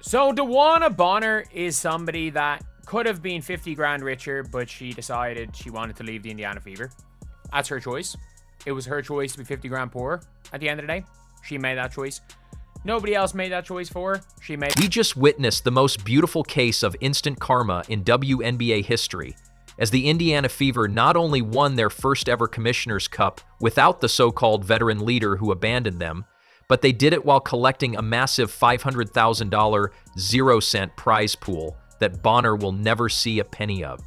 So Dewanna Bonner is somebody that could have been 50 grand richer, but she decided she wanted to leave the Indiana Fever. That's her choice. It was her choice to be 50 grand poorer at the end of the day. She made that choice. Nobody else made that choice for her. We just witnessed the most beautiful case of instant karma in WNBA history, as the Indiana Fever not only won their first ever Commissioner's Cup without the so-called veteran leader who abandoned them, but they did it while collecting a massive $500,000 0-cent prize pool that Bonner will never see a penny of.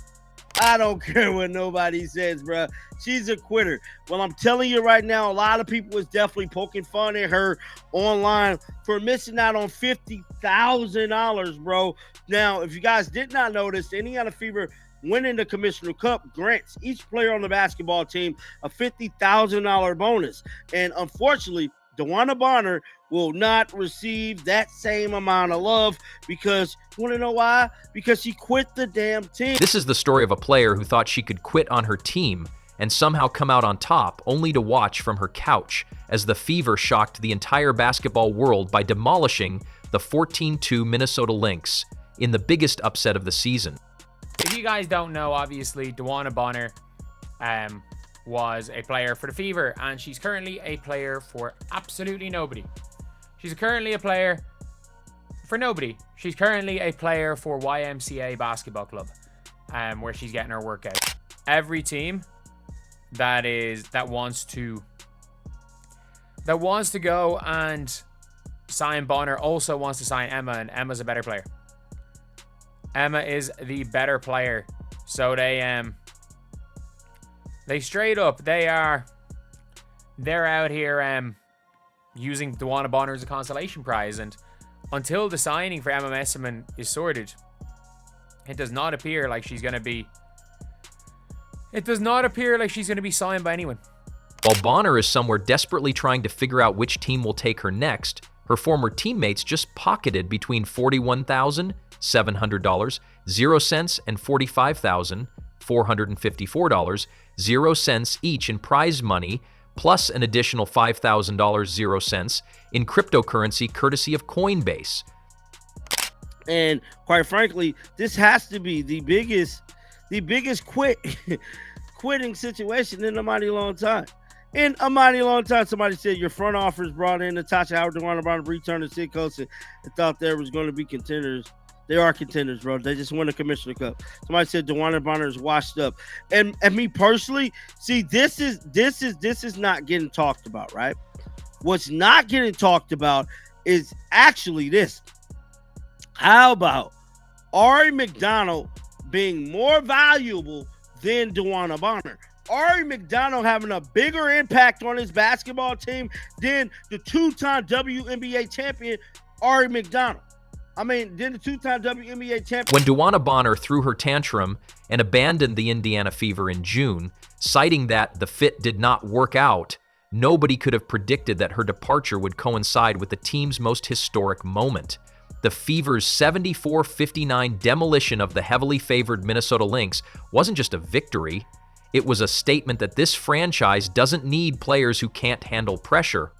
I don't care what nobody says, bro. She's a quitter. Well, I'm telling you right now, a lot of people is definitely poking fun at her online for missing out on $50,000, bro. Now, if you guys did not notice, the Indiana Fever winning the Commissioner Cup grants each player on the basketball team a $50,000 bonus. And unfortunately, Dewanna Bonner will not receive that same amount of love because, you want to know why? Because she quit the damn team. This is the story of a player who thought she could quit on her team and somehow come out on top, only to watch from her couch as the Fever shocked the entire basketball world by demolishing the 14-2 Minnesota Lynx in the biggest upset of the season. If you guys don't know, obviously, Dewanna Bonner was a player for the Fever, and she's currently a player for absolutely nobody. She's currently a player for nobody. She's currently a player for YMCA Basketball Club, where she's getting her workout. Every team that wants to go and sign Bonner also wants to sign Emma, and Emma's a better player. Emma is the better player. So they straight up, they're out here using Dewanna Bonner as a consolation prize, and until the signing for Emma Messiman is sorted, it does not appear like she's going to be signed by anyone. While Bonner is somewhere desperately trying to figure out which team will take her next, her former teammates just pocketed between $41,700, 0 cents, and $45,454, 0 cents each in prize money, plus an additional $5,000, 0 cents in cryptocurrency courtesy of Coinbase. And quite frankly, this has to be the biggest quitting situation in a mighty long time. In a mighty long time, somebody said your front office brought in Natasha Howard, Dewanna Bonner, return to Sid Coates, and thought there was going to be contenders. They are contenders, bro. They just won the Commissioner Cup. Somebody said Dewanna Bonner is washed up, and me personally, see, this is not getting talked about, right? What's not getting talked about is actually this. How about Ari McDonald being more valuable than Dewanna Bonner? Ari McDonald having a bigger impact on his basketball team than the two-time WNBA champion Ari McDonald. Then the two-time WNBA champion. When Dewanna Bonner threw her tantrum and abandoned the Indiana Fever in June, citing that the fit did not work out, nobody could have predicted that her departure would coincide with the team's most historic moment. The Fever's 74-59 demolition of the heavily favored Minnesota Lynx wasn't just a victory. It was a statement that this franchise doesn't need players who can't handle pressure.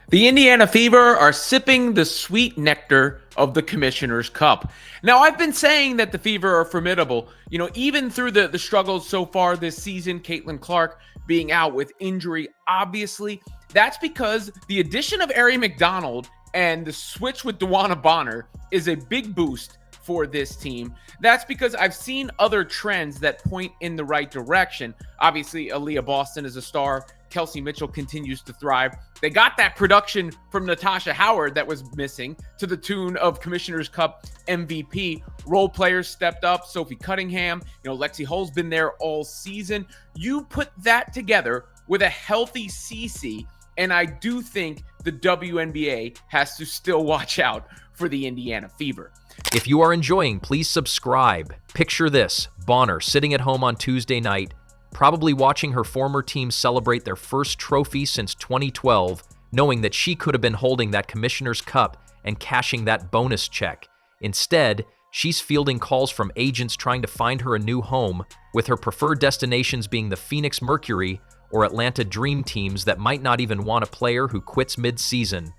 The Indiana Fever are sipping the sweet nectar of the Commissioner's Cup. Now, I've been saying that the Fever are formidable, even through the struggles so far this season, Caitlin Clark being out with injury, obviously. That's because the addition of Ari McDonald and the switch with Dewanna Bonner is a big boost for this team. That's because I've seen other trends that point in the right direction. Obviously, Aaliyah Boston is a star. Kelsey Mitchell continues to thrive. They got that production from Natasha Howard that was missing to the tune of Commissioner's Cup MVP. Role players stepped up. Sophie Cunningham, Lexi Hull's been there all season. You put that together with a healthy CC, and I do think the WNBA has to still watch out for the Indiana Fever. If you are enjoying, please subscribe. Picture this: Bonner sitting at home on Tuesday night, probably watching her former team celebrate their first trophy since 2012, knowing that she could have been holding that Commissioner's Cup and cashing that bonus check. Instead, she's fielding calls from agents trying to find her a new home, with her preferred destinations being the Phoenix Mercury or Atlanta Dream teams that might not even want a player who quits mid-season.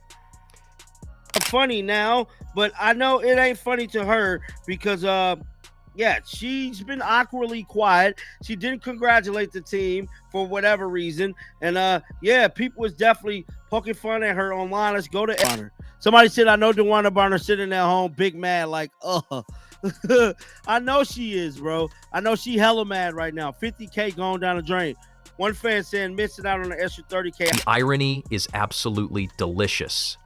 funny now, but I know it ain't funny to her because yeah, she's been awkwardly quiet. She didn't congratulate the team for whatever reason. And yeah, people was definitely poking fun at her online. Let's go to Bonner. Somebody said, I know Dewanna Bonner sitting at home, big mad, like, I know she is, bro. I know she hella mad right now. 50K going down the drain. One fan saying missing out on an extra 30K. The irony is absolutely delicious.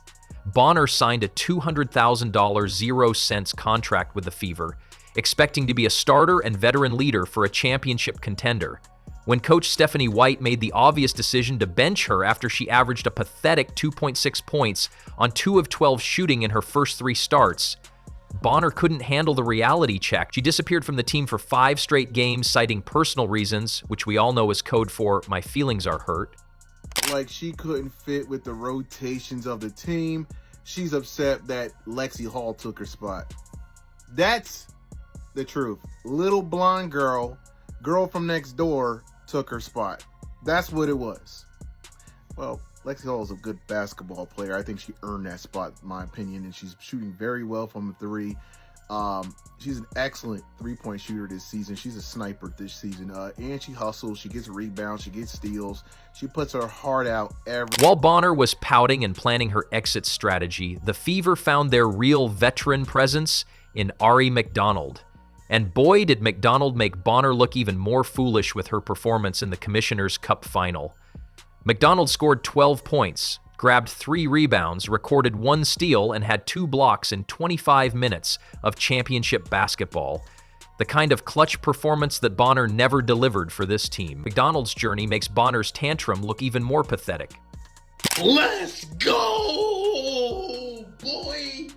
Bonner signed a $200,000 0 cents contract with the Fever, expecting to be a starter and veteran leader for a championship contender. When coach Stephanie White made the obvious decision to bench her after she averaged a pathetic 2.6 points on 2 of 12 shooting in her first 3 starts, Bonner couldn't handle the reality check. She disappeared from the team for 5 straight games, citing personal reasons, which we all know is code for "my feelings are hurt." Like, she couldn't fit with the rotations of the team. She's upset that Lexi Hall took her spot. That's the truth. Little blonde girl from next door took her spot. That's what it was. Well, Lexi Hall is a good basketball player. I think she earned that spot, in my opinion, and she's shooting very well from the 3. She's an excellent 3-point shooter this season. She's a sniper this season. And she hustles. She gets rebounds. She gets steals. She puts her heart out every... While Bonner was pouting and planning her exit strategy, the Fever found their real veteran presence in McDonald. And boy, did McDonald make Bonner look even more foolish with her performance in the Commissioner's Cup final. McDonald scored 12 points, grabbed 3 rebounds, recorded 1 steal, and had 2 blocks in 25 minutes of championship basketball. The kind of clutch performance that Bonner never delivered for this team. McDonald's journey makes Bonner's tantrum look even more pathetic. Let's go, boy!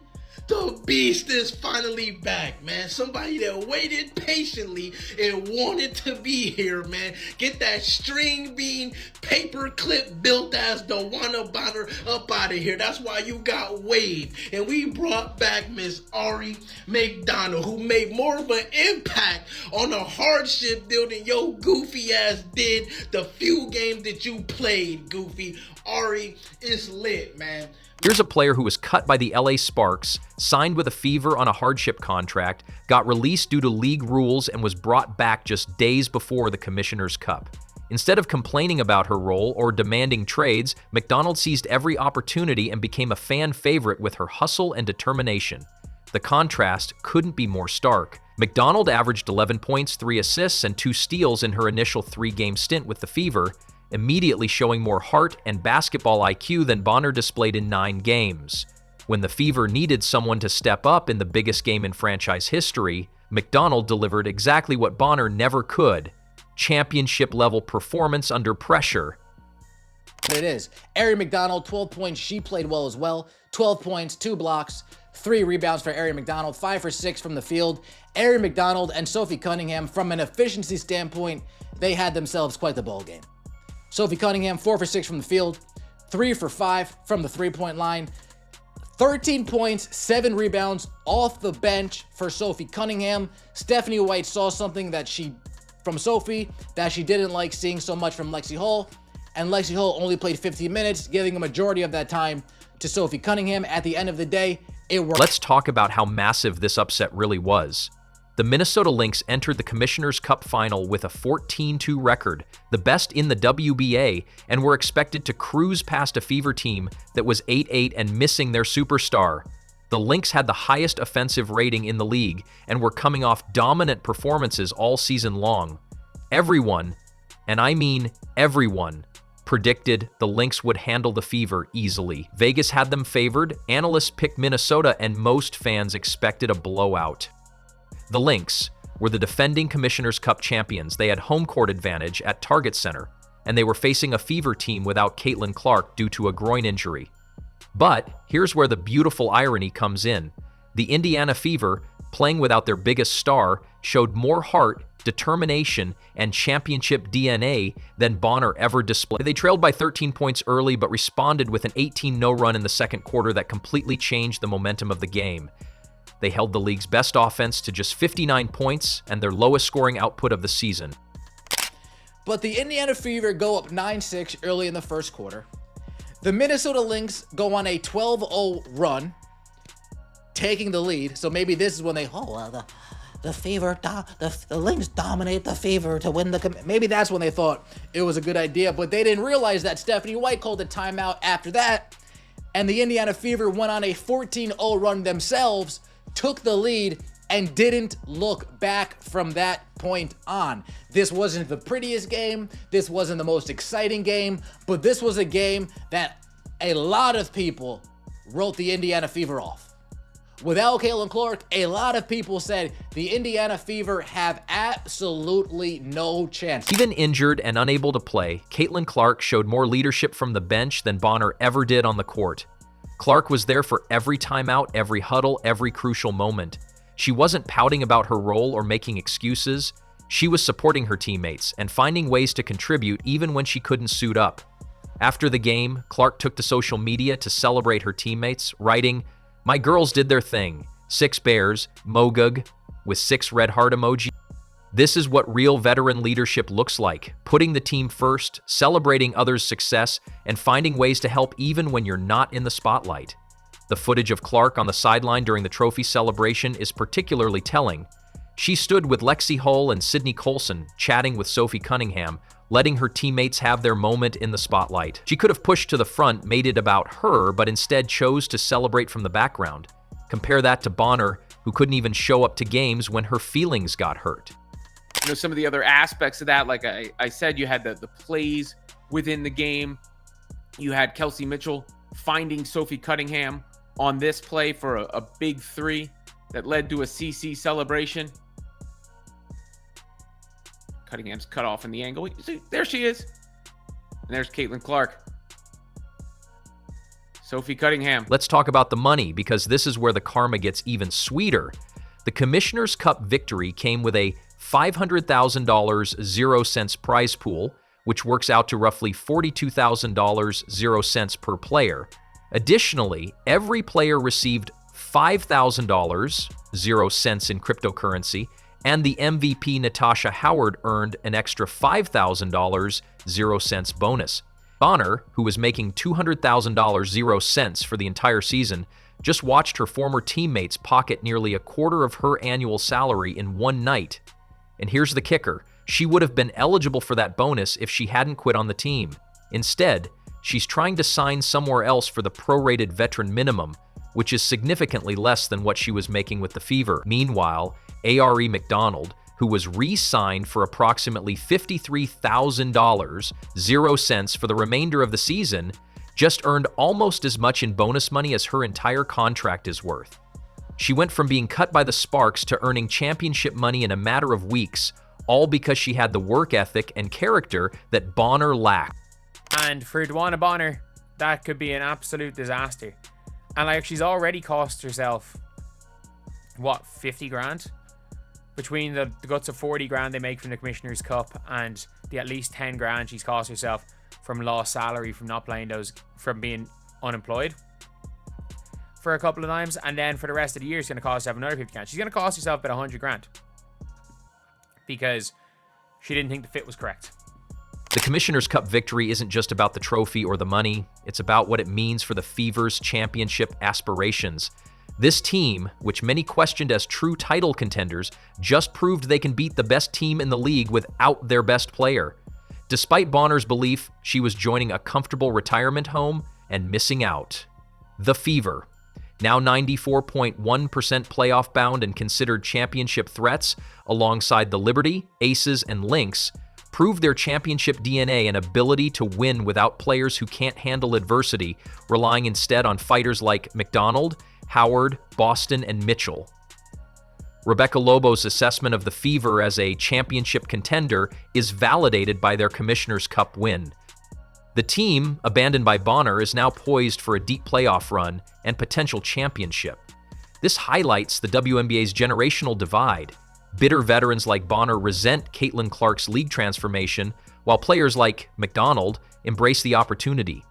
The beast is finally back, man. Somebody that waited patiently and wanted to be here, man. Get that string bean, paper clip built as Dewanna Bonner up out of here. That's why you got waived. And we brought back Miss Ari McDonald, who made more of an impact on the hardship deal than your goofy ass did the few games that you played, Goofy. Ari is lit, man. Here's a player who was cut by the LA Sparks, signed with a Fever on a hardship contract, got released due to league rules, and was brought back just days before the Commissioner's Cup. Instead of complaining about her role or demanding trades, McDonald seized every opportunity and became a fan favorite with her hustle and determination. The contrast couldn't be more stark. McDonald averaged 11 points, 3 assists, and 2 steals in her initial 3-game stint with the Fever, immediately showing more heart and basketball IQ than Bonner displayed in 9 games. When the Fever needed someone to step up in the biggest game in franchise history, McDonald delivered exactly what Bonner never could: championship-level performance under pressure. It is. Ari McDonald, 12 points. She played well as well. 12 points, 2 blocks, 3 rebounds for Ari McDonald, 5 for 6 from the field. Ari McDonald and Sophie Cunningham, from an efficiency standpoint, they had themselves quite the ball game. Sophie Cunningham, 4 for 6 from the field, 3 for 5 from the 3-point line, 13 points, 7 rebounds off the bench for Sophie Cunningham. Stephanie White saw something from Sophie that she didn't like seeing so much from Lexi Hall, and Lexi Hall only played 15 minutes, giving a majority of that time to Sophie Cunningham. At the end of the day, it worked. Let's talk about how massive this upset really was. The Minnesota Lynx entered the Commissioner's Cup final with a 14-2 record, the best in the WBA, and were expected to cruise past a Fever team that was 8-8 and missing their superstar. The Lynx had the highest offensive rating in the league and were coming off dominant performances all season long. Everyone, and I mean everyone, predicted the Lynx would handle the Fever easily. Vegas had them favored, analysts picked Minnesota, and most fans expected a blowout. The Lynx were the defending Commissioner's Cup champions. They had home court advantage at Target Center, and they were facing a Fever team without Caitlin Clark due to a groin injury. But here's where the beautiful irony comes in. The Indiana Fever, playing without their biggest star, showed more heart, determination, and championship DNA than Bonner ever displayed. They trailed by 13 points early, but responded with an 18-0 run in the second quarter that completely changed the momentum of the game. They held the league's best offense to just 59 points and their lowest scoring output of the season. But the Indiana Fever go up 9-6 early in the first quarter. The Minnesota Lynx go on a 12-0 run taking the lead. So maybe this is when they, the Fever, the Lynx dominate the Fever to win maybe that's when they thought it was a good idea, but they didn't realize that Stephanie White called a timeout after that, and the Indiana Fever went on a 14-0 run themselves, took the lead, and didn't look back from that point on. This wasn't the prettiest game, this wasn't the most exciting game, but this was a game that a lot of people wrote the Indiana Fever off. Without Caitlin Clark, a lot of people said the Indiana Fever have absolutely no chance. Even injured and unable to play, Caitlin Clark showed more leadership from the bench than Bonner ever did on the court. Clark was there for every timeout, every huddle, every crucial moment. She wasn't pouting about her role or making excuses. She was supporting her teammates and finding ways to contribute even when she couldn't suit up. After the game, Clark took to social media to celebrate her teammates, writing, "My girls did their thing. 6 bears, Mogug, with 6 red heart emoji. This is what real veteran leadership looks like, putting the team first, celebrating others' success, and finding ways to help even when you're not in the spotlight." The footage of Clark on the sideline during the trophy celebration is particularly telling. She stood with Lexi Hull and Sydney Colson, chatting with Sophie Cunningham, letting her teammates have their moment in the spotlight. She could have pushed to the front, made it about her, but instead chose to celebrate from the background. Compare that to Bonner, who couldn't even show up to games when her feelings got hurt. You know, some of the other aspects of that, like I said, you had the plays within the game. You had Kelsey Mitchell finding Sophie Cunningham on this play for a big 3 that led to a CC celebration. Cunningham's cut off in the angle. See, there she is. And there's Caitlin Clark. Sophie Cunningham. Let's talk about the money, because this is where the karma gets even sweeter. The Commissioner's Cup victory came with a $500,000 0 cents prize pool, which works out to roughly $42,000 0 cents per player. Additionally, every player received $5,000 0 cents in cryptocurrency, and the MVP Natasha Howard earned an extra $5,000 0 cents bonus. Bonner, who was making $200,000 0 cents for the entire season, just watched her former teammates pocket nearly a quarter of her annual salary in one night. And here's the kicker: she would have been eligible for that bonus if she hadn't quit on the team. Instead, she's trying to sign somewhere else for the prorated veteran minimum, which is significantly less than what she was making with the Fever. Meanwhile, McDonald, who was re-signed for approximately $53,000 0 cents for the remainder of the season, just earned almost as much in bonus money as her entire contract is worth. She went from being cut by the Sparks to earning championship money in a matter of weeks, all because she had the work ethic and character that Bonner lacked. And for Dewanna Bonner, that could be an absolute disaster. And like, she's already cost herself, what, 50 grand? Between the guts of 40 grand they make from the Commissioner's Cup and the at least 10 grand she's cost herself from lost salary, from not playing those, from being unemployed for a couple of times. And then for the rest of the year, it's going to cost herself another 50 grand. She's going to cost herself about 100 grand because she didn't think the fit was correct. The Commissioner's Cup victory isn't just about the trophy or the money. It's about what it means for the Fever's championship aspirations. This team, which many questioned as true title contenders, just proved they can beat the best team in the league without their best player. Despite Bonner's belief she was joining a comfortable retirement home and missing out. The Fever, now 94.1% playoff bound and considered championship threats, alongside the Liberty, Aces, and Lynx, proved their championship DNA and ability to win without players who can't handle adversity, relying instead on fighters like McDonald, Howard, Boston, and Mitchell. Rebecca Lobo's assessment of the Fever as a championship contender is validated by their Commissioner's Cup win. The team, abandoned by Bonner, is now poised for a deep playoff run and potential championship. This highlights the WNBA's generational divide. Bitter veterans like Bonner resent Caitlin Clark's league transformation, while players like McDonald embrace the opportunity.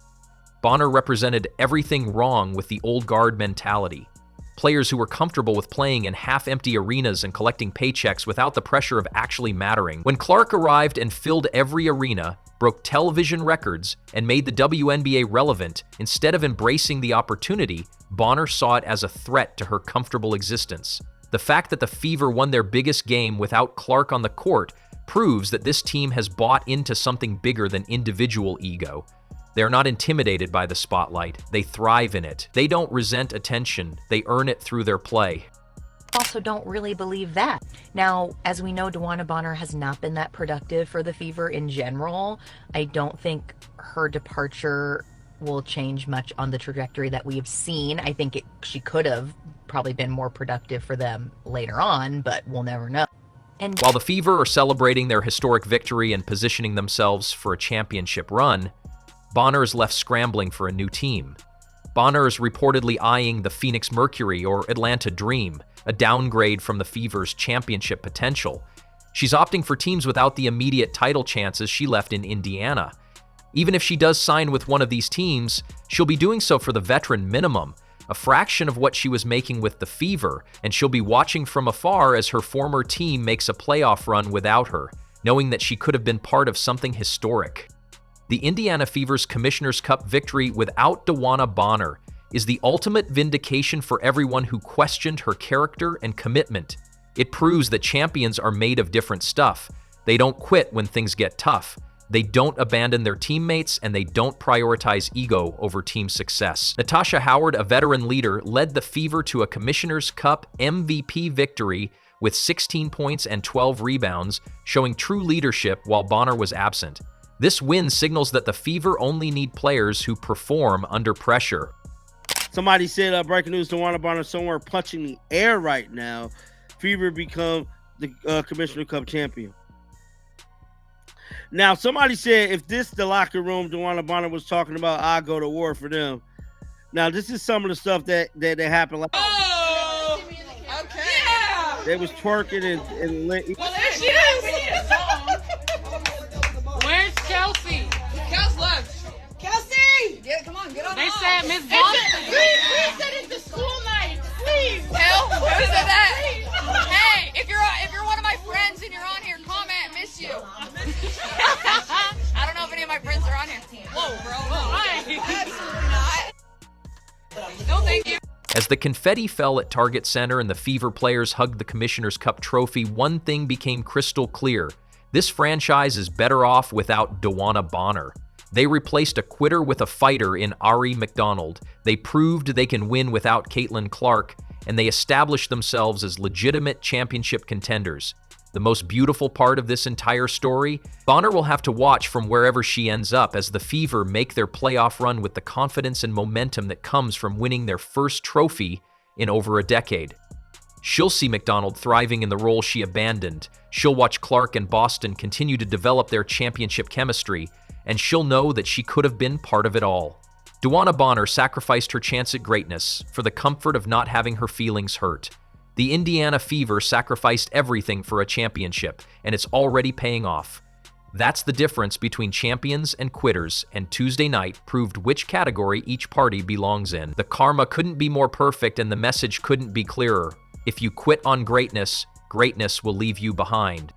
Bonner represented everything wrong with the old guard mentality. Players who were comfortable with playing in half-empty arenas and collecting paychecks without the pressure of actually mattering. When Clark arrived and filled every arena, broke television records, and made the WNBA relevant, instead of embracing the opportunity, Bonner saw it as a threat to her comfortable existence. The fact that the Fever won their biggest game without Clark on the court proves that this team has bought into something bigger than individual ego. They're not intimidated by the spotlight. They thrive in it. They don't resent attention. They earn it through their play. Also don't really believe that. Now, as we know, Dewanna Bonner has not been that productive for the Fever in general. I don't think her departure will change much on the trajectory that we have seen. I think she could have probably been more productive for them later on, but we'll never know. And while the Fever are celebrating their historic victory and positioning themselves for a championship run, Bonner is left scrambling for a new team. Bonner is reportedly eyeing the Phoenix Mercury or Atlanta Dream, a downgrade from the Fever's championship potential. She's opting for teams without the immediate title chances she left in Indiana. Even if she does sign with one of these teams, she'll be doing so for the veteran minimum, a fraction of what she was making with the Fever, and she'll be watching from afar as her former team makes a playoff run without her, knowing that she could have been part of something historic. The Indiana Fever's Commissioner's Cup victory without Dewanna Bonner is the ultimate vindication for everyone who questioned her character and commitment. It proves that champions are made of different stuff. They don't quit when things get tough. They don't abandon their teammates, and they don't prioritize ego over team success. Natasha Howard, a veteran leader, led the Fever to a Commissioner's Cup MVP victory with 16 points and 12 rebounds, showing true leadership while Bonner was absent. This win signals that the Fever only need players who perform under pressure. Somebody said, breaking news, Dewanna Bonner somewhere punching the air right now. Fever become the Commissioner Cup champion. Now, somebody said, if this the locker room Dewanna Bonner was talking about, I'll go to war for them. Now, this is some of the stuff that happened. Like, oh, okay. Yeah. They was twerking and well, there she is. Where's Kelsey? Kelsey left. Kelsey! Yeah, come on, get on. They said Miss Boston. Please said it's the school night. Please. Hell, who said that? Hey, if you're one of my friends and you're on here, comment. Miss you. I don't know if any of my friends are on here. Whoa, bro. Whoa. Absolutely not. No, thank you. As the confetti fell at Target Center and the Fever players hugged the Commissioner's Cup trophy, one thing became crystal clear. This franchise is better off without Dewanna Bonner. They replaced a quitter with a fighter in McDonald. They proved they can win without Caitlin Clark, and they established themselves as legitimate championship contenders. The most beautiful part of this entire story? Bonner will have to watch from wherever she ends up as the Fever make their playoff run with the confidence and momentum that comes from winning their first trophy in over a decade. She'll see McDonald thriving in the role she abandoned. She'll watch Clark and Boston continue to develop their championship chemistry, and she'll know that she could have been part of it all. Dewanna Bonner sacrificed her chance at greatness for the comfort of not having her feelings hurt. The Indiana Fever sacrificed everything for a championship, and it's already paying off. That's the difference between champions and quitters, and Tuesday night proved which category each party belongs in. The karma couldn't be more perfect, and the message couldn't be clearer. If you quit on greatness, greatness will leave you behind.